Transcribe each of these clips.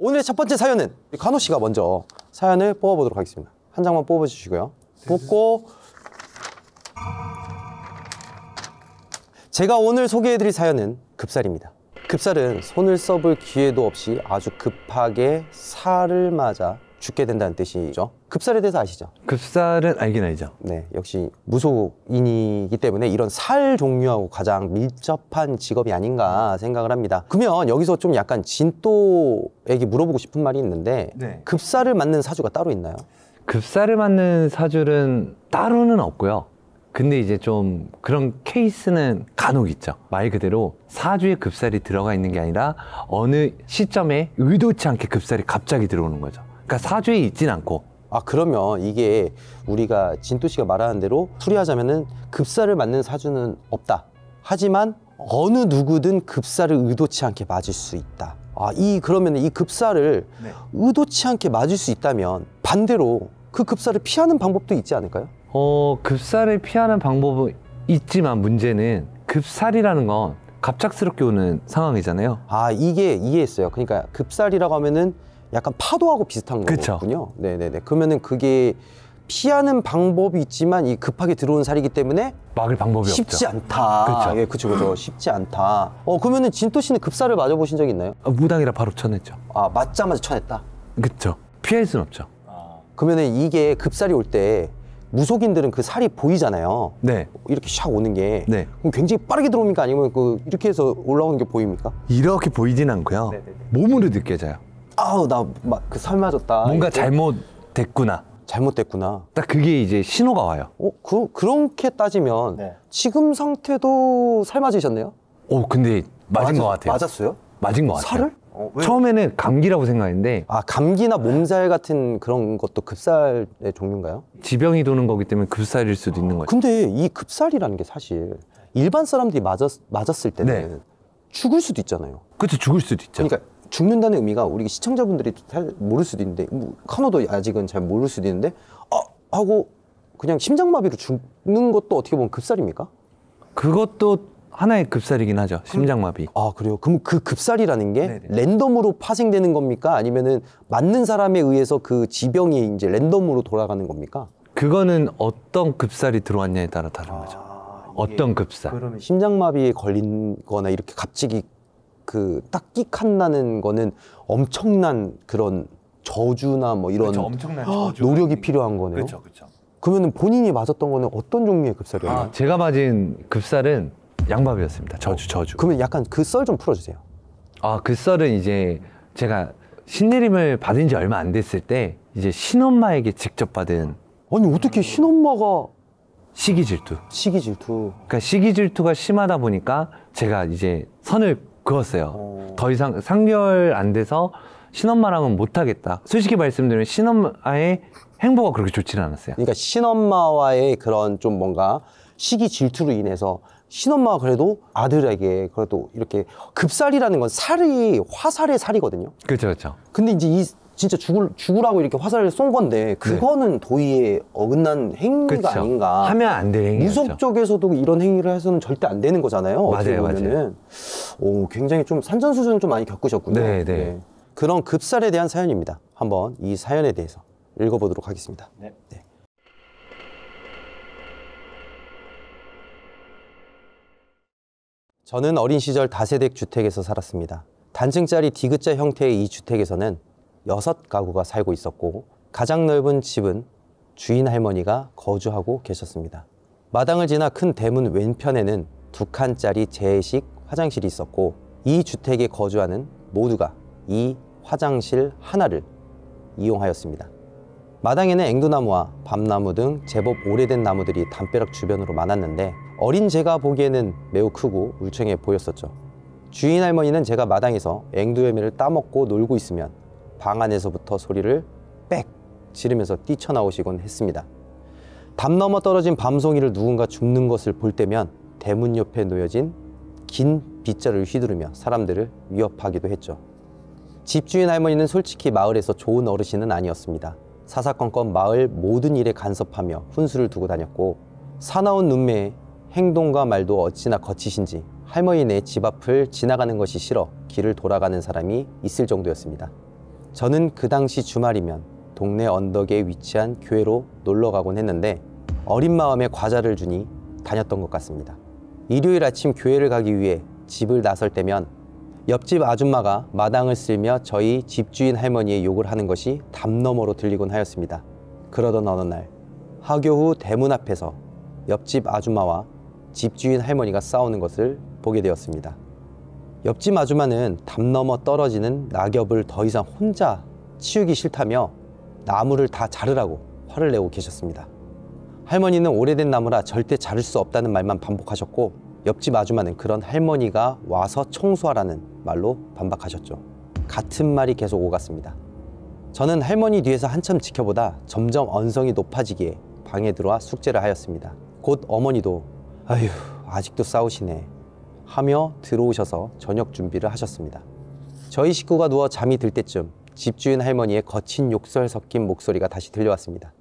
오늘의 첫 번째 사연은 간호 씨가 먼저 사연을 뽑아보도록 하겠습니다. 한 장만 뽑아주시고요. 뽑고 제가 오늘 소개해드릴 사연은 급살입니다. 급살은 손을 써볼 기회도 없이 아주 급하게 살을 맞아 죽게 된다는 뜻이죠. 급살에 대해서 아시죠? 급살은 알긴 알죠. 네, 역시 무속인이기 때문에 이런 살 종류하고 가장 밀접한 직업이 아닌가 생각을 합니다. 그러면 여기서 좀 약간 진또에게 물어보고 싶은 말이 있는데 네. 급살을 맞는 사주가 따로 있나요? 급살을 맞는 사주는 따로는 없고요. 근데 이제 좀 그런 케이스는 간혹 있죠. 말 그대로 사주에 급살이 들어가 있는 게 아니라 어느 시점에 의도치 않게 급살이 갑자기 들어오는 거죠. 그러니까 사주에 있진 않고. 아, 그러면 이게 우리가 진또 씨가 말하는 대로 풀이하자면은 급살을 맞는 사주는 없다. 하지만 어느 누구든 급살을 의도치 않게 맞을 수 있다. 아, 그러면 이 급살을 네. 의도치 않게 맞을 수 있다면 반대로 그 급살을 피하는 방법도 있지 않을까요? 급살을 피하는 방법은 있지만 문제는 급살이라는 건 갑작스럽게 오는 상황이잖아요. 아, 이게 이해했어요. 그러니까 급살이라고 하면은 약간 파도하고 비슷한 거군요. 네네네. 그러면은 그게 피하는 방법이 있지만 이 급하게 들어온 살이기 때문에 막을 방법이 쉽지 없죠. 않다. 그렇죠. 예, 그쵸. 쉽지 않다. 그러면은 진또 씨는 급살을 맞아보신 적이 있나요? 무당이라 바로 쳐냈죠. 아, 맞자마자 쳐냈다. 그쵸. 피할 순 없죠. 그러면은 이게 급살이 올 때 무속인들은 그 살이 보이잖아요. 네. 이렇게 샥 오는 게. 네. 그럼 굉장히 빠르게 들어옵니까? 아니면 이렇게 해서 올라오는 게 보입니까? 이렇게 보이진 않고요. 네네네. 몸으로 느껴져요. 아우, 그 살 맞았다. 뭔가 이렇게. 잘못됐구나. 잘못됐구나. 딱 그게 이제 신호가 와요. 그렇게 따지면 네. 지금 상태도 살 맞으셨네요? 근데 맞은 것 같아요. 맞았어요? 맞은 것 같아요. 살을? 왜? 처음에는 감기라고 생각했는데 아, 감기나 몸살 같은 그런 것도 급살의 종류인가요? 지병이 도는 거기 때문에 급살일 수도 있는 거죠. 근데 이 급살이라는 게 사실 일반 사람들이 맞았을 때는 네. 죽을 수도 있잖아요. 그렇죠. 죽을 수도 있죠. 그러니까 죽는다는 의미가 우리 시청자분들이 잘 모를 수도 있는데, 카노도 아직은 잘 모를 수도 있는데 하고 그냥 심장마비로 죽는 것도 어떻게 보면 급살입니까? 그것도 하나의 급살이긴 하죠. 심장마비. 아, 그래요? 그럼 그 급살이라는 게 네네. 랜덤으로 파생되는 겁니까? 아니면은 맞는 사람에 의해서 그 지병이 이제 랜덤으로 돌아가는 겁니까? 그거는 어떤 급살이 들어왔냐에 따라 다른 거죠. 어떤 급살. 그러면 심장마비에 걸린 거나 이렇게 갑자기 딱 끽한 나는 거는 엄청난 그런 저주나 뭐 이런 엄청난 노력이 필요한 거네요. 그렇죠. 그러면은 본인이 맞았던 거는 어떤 종류의 급살이에요? 제가 맞은 급살은 양밥이었습니다. 저주. 그러면 약간 그 썰 좀 풀어주세요. 그 썰은 이제 제가 신내림을 받은 지 얼마 안 됐을 때 이제 신엄마에게 직접 받은 아니, 어떻게 신엄마가 시기 질투. 시기 질투. 그러니까 시기 질투가 심하다 보니까 제가 이제 선을 그었어요. 더 이상 3개월 안 돼서 신엄마랑은 못 하겠다. 솔직히 말씀드리면 신엄마의 행보가 그렇게 좋지는 않았어요. 그러니까 신엄마와의 그런 좀 뭔가 시기 질투로 인해서 신엄마가 그래도 아들에게 그래도 이렇게 급살이라는 건 살이 화살의 살이거든요. 그렇죠. 근데 이제 진짜 죽으라고 이렇게 화살을 쏜 건데 그거는 도의에 어긋난 행위가 그쵸. 아닌가. 하면 안 될 행위였죠. 무속 쪽에서도 이런 행위를 해서는 절대 안 되는 거잖아요. 어떻게 보면은. 굉장히 좀 산전수전을 좀 많이 겪으셨군요. 네. 그런 급살에 대한 사연입니다. 한번 이 사연에 대해서 읽어보도록 하겠습니다. 네. 저는 어린 시절 다세대 주택에서 살았습니다. 단층짜리 디귿자 형태의 이 주택에서는 6가구가 살고 있었고 가장 넓은 집은 주인 할머니가 거주하고 계셨습니다. 마당을 지나 큰 대문 왼편에는 2칸짜리 재식 화장실이 있었고 이 주택에 거주하는 모두가 이 화장실 하나를 이용하였습니다. 마당에는 앵두나무와 밤나무 등 제법 오래된 나무들이 담벼락 주변으로 많았는데 어린 제가 보기에는 매우 크고 울창해 보였었죠. 주인 할머니는 제가 마당에서 앵두열매를 따먹고 놀고 있으면 방 안에서부터 소리를 빽 지르면서 뛰쳐나오시곤 했습니다. 담 넘어 떨어진 밤송이를 누군가 줍는 것을 볼 때면 대문 옆에 놓여진 긴 빗자루를 휘두르며 사람들을 위협하기도 했죠. 집주인 할머니는 솔직히 마을에서 좋은 어르신은 아니었습니다. 사사건건 마을 모든 일에 간섭하며 훈수를 두고 다녔고 사나운 눈매에 행동과 말도 어찌나 거치신지 할머니네 집 앞을 지나가는 것이 싫어 길을 돌아가는 사람이 있을 정도였습니다. 저는 그 당시 주말이면 동네 언덕에 위치한 교회로 놀러 가곤 했는데 어린 마음에 과자를 주니 다녔던 것 같습니다. 일요일 아침 교회를 가기 위해 집을 나설 때면 옆집 아줌마가 마당을 쓸며 저희 집주인 할머니의 욕을 하는 것이 담 너머로 들리곤 하였습니다. 그러던 어느 날 하교 후 대문 앞에서 옆집 아줌마와 집주인 할머니가 싸우는 것을 보게 되었습니다. 옆집 아줌마는 담 너머 떨어지는 낙엽을 더 이상 혼자 치우기 싫다며 나무를 다 자르라고 화를 내고 계셨습니다. 할머니는 오래된 나무라 절대 자를 수 없다는 말만 반복하셨고 옆집 아줌마는 그런 할머니가 와서 청소하라는 말로 반박하셨죠. 같은 말이 계속 오갔습니다. 저는 할머니 뒤에서 한참 지켜보다 점점 언성이 높아지기에 방에 들어와 숙제를 하였습니다. 곧 어머니도 아휴 아직도 싸우시네 하며 들어오셔서 저녁 준비를 하셨습니다. 저희 식구가 누워 잠이 들 때쯤 집주인 할머니의 거친 욕설 섞인 목소리가 다시 들려왔습니다.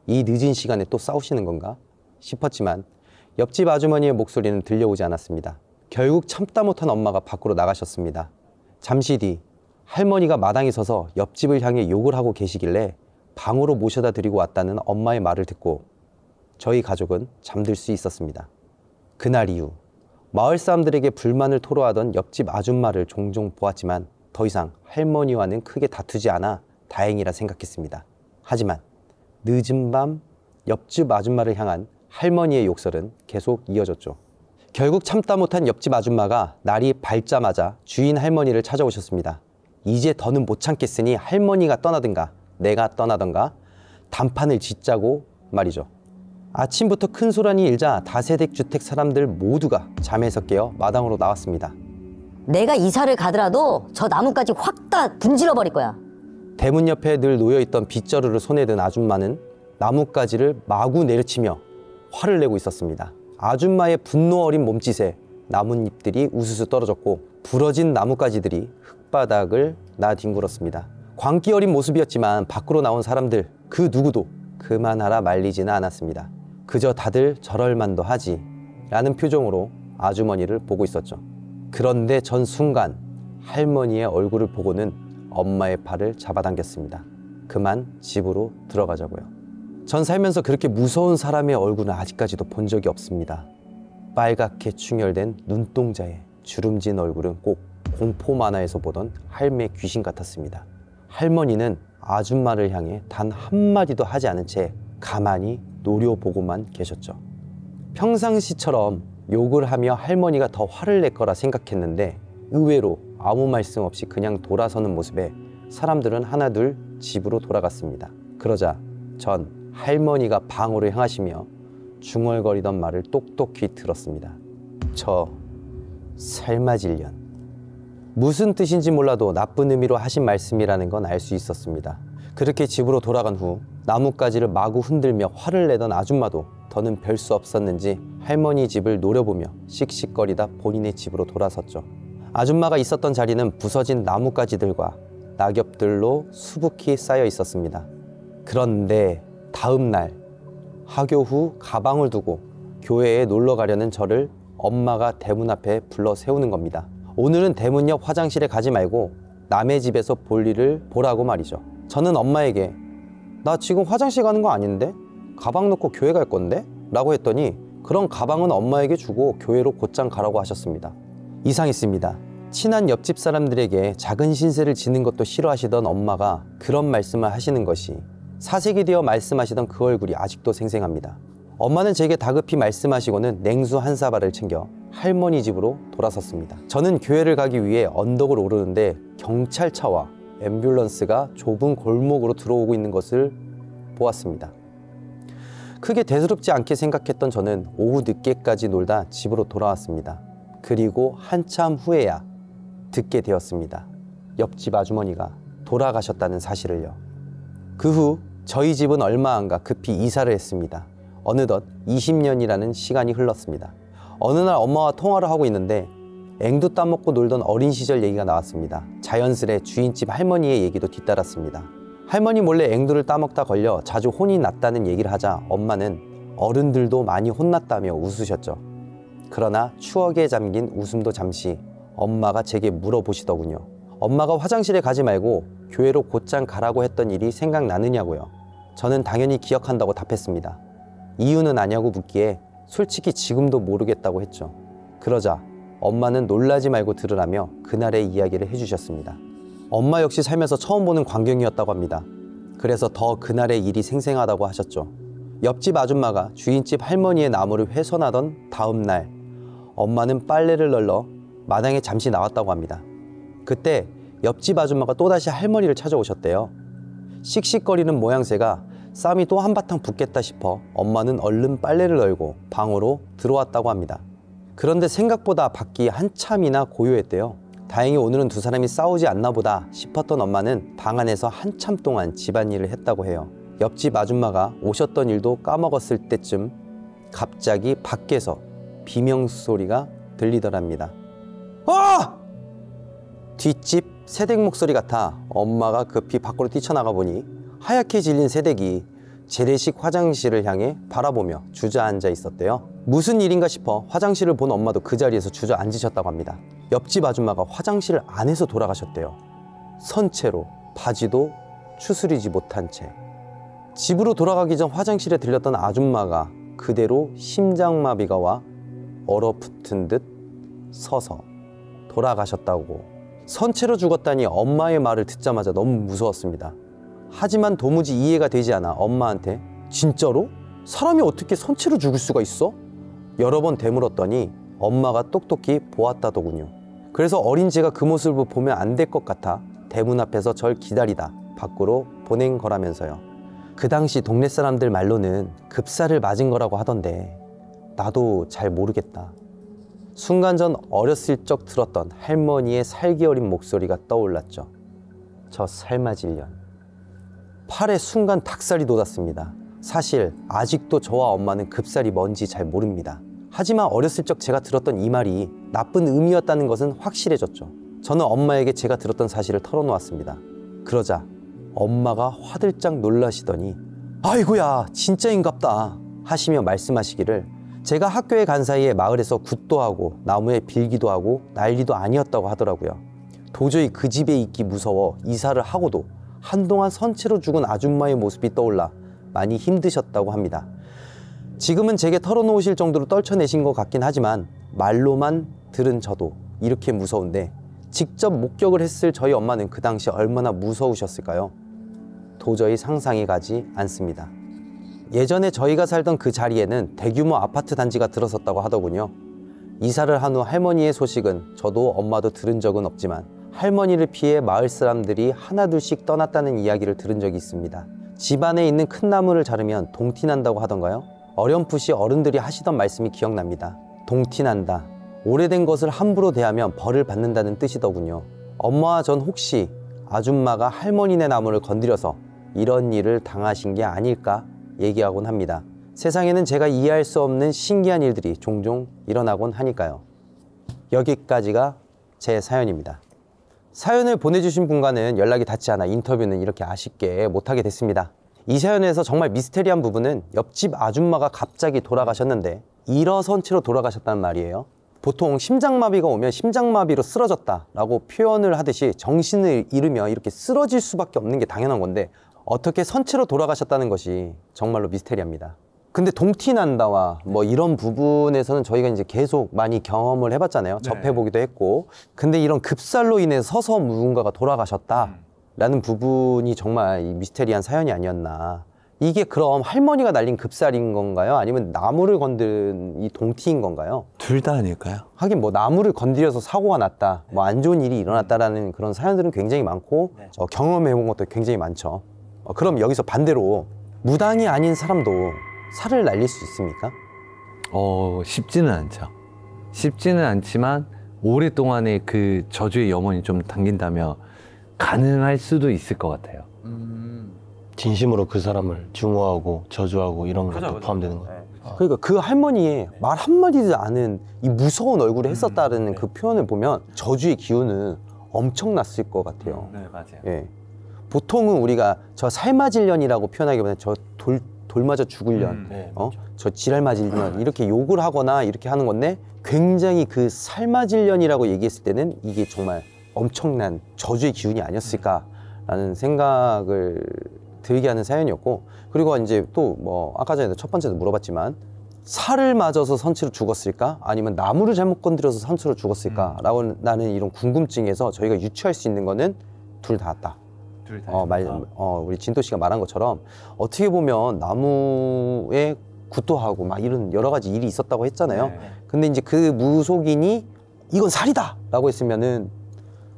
이 늦은 시간에 또 싸우시는 건가 싶었지만 옆집 아주머니의 목소리는 들려오지 않았습니다. 결국 참다 못한 엄마가 밖으로 나가셨습니다. 잠시 뒤 할머니가 마당에 서서 옆집을 향해 욕을 하고 계시길래 방으로 모셔다 드리고 왔다는 엄마의 말을 듣고 저희 가족은 잠들 수 있었습니다. 그날 이후 마을 사람들에게 불만을 토로하던 옆집 아줌마를 종종 보았지만 더 이상 할머니와는 크게 다투지 않아 다행이라 생각했습니다. 하지만 늦은 밤 옆집 아줌마를 향한 할머니의 욕설은 계속 이어졌죠. 결국 참다 못한 옆집 아줌마가 날이 밝자마자 주인 할머니를 찾아오셨습니다. 이제 더는 못 참겠으니 할머니가 떠나든가 내가 떠나든가 단판을 짓자고 말이죠. 아침부터 큰 소란이 일자 다세대 주택 사람들 모두가 잠에서 깨어 마당으로 나왔습니다. 내가 이사를 가더라도 저 나뭇가지 확 다 분질러 버릴 거야. 대문 옆에 늘 놓여있던 빗자루를 손에 든 아줌마는 나뭇가지를 마구 내려치며 화를 내고 있었습니다. 아줌마의 분노 어린 몸짓에 나뭇잎들이 우수수 떨어졌고 부러진 나뭇가지들이 흙바닥을 나뒹굴었습니다. 광기 어린 모습이었지만 밖으로 나온 사람들 그 누구도 그만하라 말리지는 않았습니다. 그저 다들 저럴만도 하지 라는 표정으로 아주머니를 보고 있었죠. 그런데 전 순간 할머니의 얼굴을 보고는 엄마의 팔을 잡아당겼습니다. 그만 집으로 들어가자고요. 전 살면서 그렇게 무서운 사람의 얼굴은 아직까지도 본 적이 없습니다. 빨갛게 충혈된 눈동자에 주름진 얼굴은 꼭 공포 만화에서 보던 할매 귀신 같았습니다. 할머니는 아줌마를 향해 단 한마디도 하지 않은 채 가만히 노려보고만 계셨죠. 평상시처럼 욕을 하며 할머니가 더 화를 낼 거라 생각했는데 의외로 아무 말씀 없이 그냥 돌아서는 모습에 사람들은 하나둘 집으로 돌아갔습니다. 그러자 전 할머니가 방으로 향하시며 중얼거리던 말을 똑똑히 들었습니다. 저 삶아질년. 무슨 뜻인지 몰라도 나쁜 의미로 하신 말씀이라는 건 알 수 있었습니다. 그렇게 집으로 돌아간 후 나뭇가지를 마구 흔들며 화를 내던 아줌마도 더는 별 수 없었는지 할머니 집을 노려보며 씩씩거리다 본인의 집으로 돌아섰죠. 아줌마가 있었던 자리는 부서진 나뭇가지들과 낙엽들로 수북히 쌓여 있었습니다. 그런데 다음 날 하교 후 가방을 두고 교회에 놀러 가려는 저를 엄마가 대문 앞에 불러 세우는 겁니다. 오늘은 대문 옆 화장실에 가지 말고 남의 집에서 볼 일을 보라고 말이죠. 저는 엄마에게 나 지금 화장실 가는 거 아닌데? 가방 놓고 교회 갈 건데? 라고 했더니 그런 가방은 엄마에게 주고 교회로 곧장 가라고 하셨습니다. 이상했습니다. 친한 옆집 사람들에게 작은 신세를 지는 것도 싫어하시던 엄마가 그런 말씀을 하시는 것이 사색이 되어 말씀하시던 그 얼굴이 아직도 생생합니다. 엄마는 제게 다급히 말씀하시고는 냉수 한 사발을 챙겨 할머니 집으로 돌아섰습니다. 저는 교회를 가기 위해 언덕을 오르는데 경찰차와 앰뷸런스가 좁은 골목으로 들어오고 있는 것을 보았습니다. 크게 대수롭지 않게 생각했던 저는 오후 늦게까지 놀다 집으로 돌아왔습니다. 그리고 한참 후에야 듣게 되었습니다. 옆집 아주머니가 돌아가셨다는 사실을요. 그 후 저희 집은 얼마 안 가 급히 이사를 했습니다. 어느덧 20년이라는 시간이 흘렀습니다. 어느 날 엄마와 통화를 하고 있는데 앵두 따먹고 놀던 어린 시절 얘기가 나왔습니다. 자연스레 주인집 할머니의 얘기도 뒤따랐습니다. 할머니 몰래 앵두를 따먹다 걸려 자주 혼이 났다는 얘기를 하자 엄마는 어른들도 많이 혼났다며 웃으셨죠. 그러나 추억에 잠긴 웃음도 잠시 엄마가 제게 물어보시더군요. 엄마가 화장실에 가지 말고 교회로 곧장 가라고 했던 일이 생각나느냐고요. 저는 당연히 기억한다고 답했습니다. 이유는 아냐고 묻기에 솔직히 지금도 모르겠다고 했죠. 그러자 엄마는 놀라지 말고 들으라며 그날의 이야기를 해주셨습니다. 엄마 역시 살면서 처음 보는 광경이었다고 합니다. 그래서 더 그날의 일이 생생하다고 하셨죠. 옆집 아줌마가 주인집 할머니의 나무를 훼손하던 다음 날 엄마는 빨래를 널러 마당에 잠시 나왔다고 합니다. 그때 옆집 아줌마가 또다시 할머니를 찾아오셨대요. 씩씩거리는 모양새가 쌈이 또 한바탕 붙겠다 싶어 엄마는 얼른 빨래를 널고 방으로 들어왔다고 합니다. 그런데 생각보다 밖이 한참이나 고요했대요. 다행히 오늘은 두 사람이 싸우지 않나 보다 싶었던 엄마는 방 안에서 한참 동안 집안일을 했다고 해요. 옆집 아줌마가 오셨던 일도 까먹었을 때쯤 갑자기 밖에서 비명소리가 들리더랍니다. 아! 뒷집 새댁 목소리 같아 엄마가 급히 밖으로 뛰쳐나가 보니 하얗게 질린 새댁이 재래식 화장실을 향해 바라보며 주저앉아 있었대요. 무슨 일인가 싶어 화장실을 본 엄마도 그 자리에서 주저앉으셨다고 합니다. 옆집 아줌마가 화장실 안에서 돌아가셨대요. 선체로 바지도 추스리지 못한 채. 집으로 돌아가기 전 화장실에 들렸던 아줌마가 그대로 심장마비가 와 얼어붙은 듯 서서 돌아가셨다고. 선체로 죽었다니 엄마의 말을 듣자마자 너무 무서웠습니다. 하지만 도무지 이해가 되지 않아 엄마한테 진짜로? 사람이 어떻게 선체로 죽을 수가 있어? 여러 번 되물었더니 엄마가 똑똑히 보았다더군요. 그래서 어린 제가 그 모습을 보면 안 될 것 같아 대문 앞에서 절 기다리다 밖으로 보낸 거라면서요. 그 당시 동네 사람들 말로는 급사를 맞은 거라고 하던데 나도 잘 모르겠다. 순간 전 어렸을 적 들었던 할머니의 살기 어린 목소리가 떠올랐죠. 저 삶아질 년. 팔에 순간 닭살이 돋았습니다. 사실 아직도 저와 엄마는 급살이 뭔지 잘 모릅니다. 하지만 어렸을 적 제가 들었던 이 말이 나쁜 의미였다는 것은 확실해졌죠. 저는 엄마에게 제가 들었던 사실을 털어놓았습니다. 그러자 엄마가 화들짝 놀라시더니 아이고야 진짜인갑다 하시며 말씀하시기를 제가 학교에 간 사이에 마을에서 굿도 하고 나무에 빌기도 하고 난리도 아니었다고 하더라고요. 도저히 그 집에 있기 무서워 이사를 하고도 한동안 선체로 죽은 아줌마의 모습이 떠올라 많이 힘드셨다고 합니다. 지금은 제게 털어놓으실 정도로 떨쳐내신 것 같긴 하지만 말로만 들은 저도 이렇게 무서운데 직접 목격을 했을 저희 엄마는 그 당시 얼마나 무서우셨을까요? 도저히 상상이 가지 않습니다. 예전에 저희가 살던 그 자리에는 대규모 아파트 단지가 들어섰다고 하더군요. 이사를 한 후 할머니의 소식은 저도 엄마도 들은 적은 없지만 할머니를 피해 마을 사람들이 하나둘씩 떠났다는 이야기를 들은 적이 있습니다. 집안에 있는 큰 나무를 자르면 동티난다고 하던가요? 어렴풋이 어른들이 하시던 말씀이 기억납니다. 동티난다. 오래된 것을 함부로 대하면 벌을 받는다는 뜻이더군요. 엄마와 전 혹시 아줌마가 할머니네 나무를 건드려서 이런 일을 당하신 게 아닐까 얘기하곤 합니다. 세상에는 제가 이해할 수 없는 신기한 일들이 종종 일어나곤 하니까요. 여기까지가 제 사연입니다. 사연을 보내주신 분과는 연락이 닿지 않아 인터뷰는 이렇게 아쉽게 못하게 됐습니다. 이 사연에서 정말 미스테리한 부분은 옆집 아줌마가 갑자기 돌아가셨는데 일어선 채로 돌아가셨다는 말이에요. 보통 심장마비가 오면 심장마비로 쓰러졌다라고 표현을 하듯이 정신을 잃으면 이렇게 쓰러질 수밖에 없는 게 당연한 건데 어떻게 선체로 돌아가셨다는 것이 정말로 미스테리합니다. 근데 동티난다와 뭐 이런 부분에서는 저희가 이제 계속 많이 경험을 해봤잖아요. 접해보기도 했고. 근데 이런 급살로 인해 서서 누군가가 돌아가셨다라는 부분이 정말 이 미스테리한 사연이 아니었나. 이게 그럼 할머니가 날린 급살인 건가요? 아니면 나무를 건든 이 동티인 건가요? 둘 다 아닐까요? 하긴 뭐 나무를 건드려서 사고가 났다, 뭐 안 좋은 일이 일어났다라는 그런 사연들은 굉장히 많고 경험해본 것도 굉장히 많죠. 그럼 여기서 반대로 무당이 아닌 사람도 살을 날릴 수 있습니까? 쉽지는 않죠. 쉽지는 않지만 오랫동안의 그 저주의 염원이 좀 당긴다면 가능할 수도 있을 것 같아요. 진심으로 그 사람을 증오하고 저주하고 이런 것도 포함되는 거예요. 그러니까 그 할머니의 말 한마디도 않은 이 무서운 얼굴을 했었다는 그 표현을 보면 저주의 기운은 엄청났을 것 같아요. 네, 맞아요. 예. 보통은 우리가 저 삶아질 년이라고 표현하기보다는 저 돌 맞아 죽을 년, 네, 저 지랄 맞을 년 이렇게 욕을 하거나 이렇게 하는 건데 굉장히 그 삶아질 년이라고 얘기했을 때는 이게 정말 엄청난 저주의 기운이 아니었을까 라는 생각을 들게 하는 사연이었고, 그리고 이제 또 뭐 아까 전에 첫 번째도 물어봤지만 살을 맞아서 선체로 죽었을까? 아니면 나무를 잘못 건드려서 선체로 죽었을까? 라고 나는 이런 궁금증에서 저희가 유추할 수 있는 거는 둘 다 같다. 우리 진도 씨가 말한 것처럼 어떻게 보면 나무에 구토하고 막 이런 여러 가지 일이 있었다고 했잖아요. 근데 이제 그 무속인이 이건 살이다! 라고 했으면은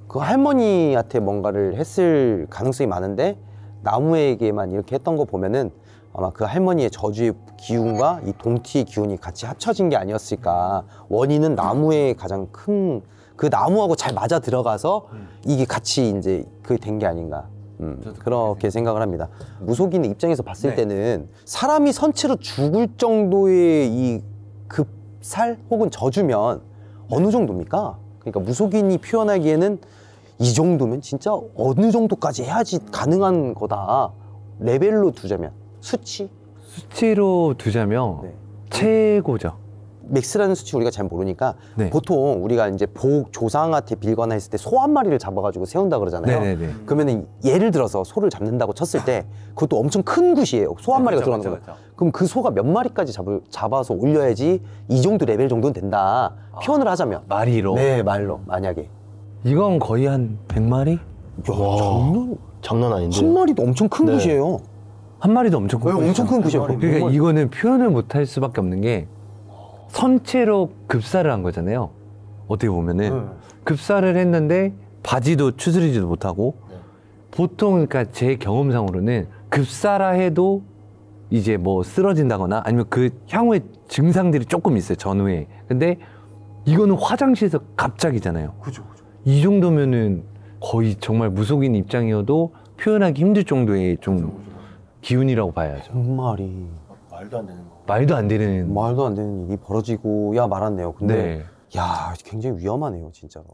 그 할머니한테 뭔가를 했을 가능성이 많은데 나무에게만 이렇게 했던 거 보면은 아마 그 할머니의 저주의 기운과 이 동티의 기운이 같이 합쳐진 게 아니었을까. 원인은 나무의 가장 큰 그 나무하고 잘 맞아 들어가서 이게 같이 이제 그게 된 게 아닌가. 그렇게 생각을 합니다. 무속인의 입장에서 봤을 때는 사람이 선체로 죽을 정도의 이 급살 혹은 저주면 어느 정도입니까? 그러니까 무속인이 표현하기에는 이 정도면 진짜 어느 정도까지 해야지 가능한 거다. 레벨로 두자면 수치로 두자면 네. 최고죠. 맥스라는 수치 우리가 잘 모르니까 네. 보통 우리가 이제 조상한테 빌거나 했을 때 소 한 마리를 잡아가지고 세운다 그러잖아요. 네네네. 그러면은 예를 들어서 소를 잡는다고 쳤을 때 그것도 엄청 큰 굿이에요. 소 한 마리가 들어가는 거예요. 그럼 그 소가 몇 마리까지 잡아서 올려야지 이 정도 레벨 정도는 된다. 표현을 하자면. 마리로. 네, 말로. 만약에. 이건 거의 한 100마리? 장난 아닌데. 한 마리도 엄청 큰 네. 굿이에요. 한 마리도 엄청 큰 엄청 큰 굿이에요. 그러니까 이거는 표현을 못 할 수밖에 없는 게 선체로 급사를 한 거잖아요. 어떻게 보면은 급사를 했는데 바지도 추스리지도 못하고 보통 그러니까 제 경험상으로는 급사라 해도 이제 뭐 쓰러진다거나 아니면 그 향후에 증상들이 조금 있어요. 전후에. 근데 이거는 화장실에서 갑자기잖아요. 이 정도면은 거의 정말 무속인 입장이어도 표현하기 힘들 정도의 좀 기운이라고 봐야죠. 정말이 말도 안 되는 거. 말도 안 되는. 말도 안 되는 일이 벌어지고야 말았네요. 근데 네. 야, 굉장히 위험하네요, 진짜로.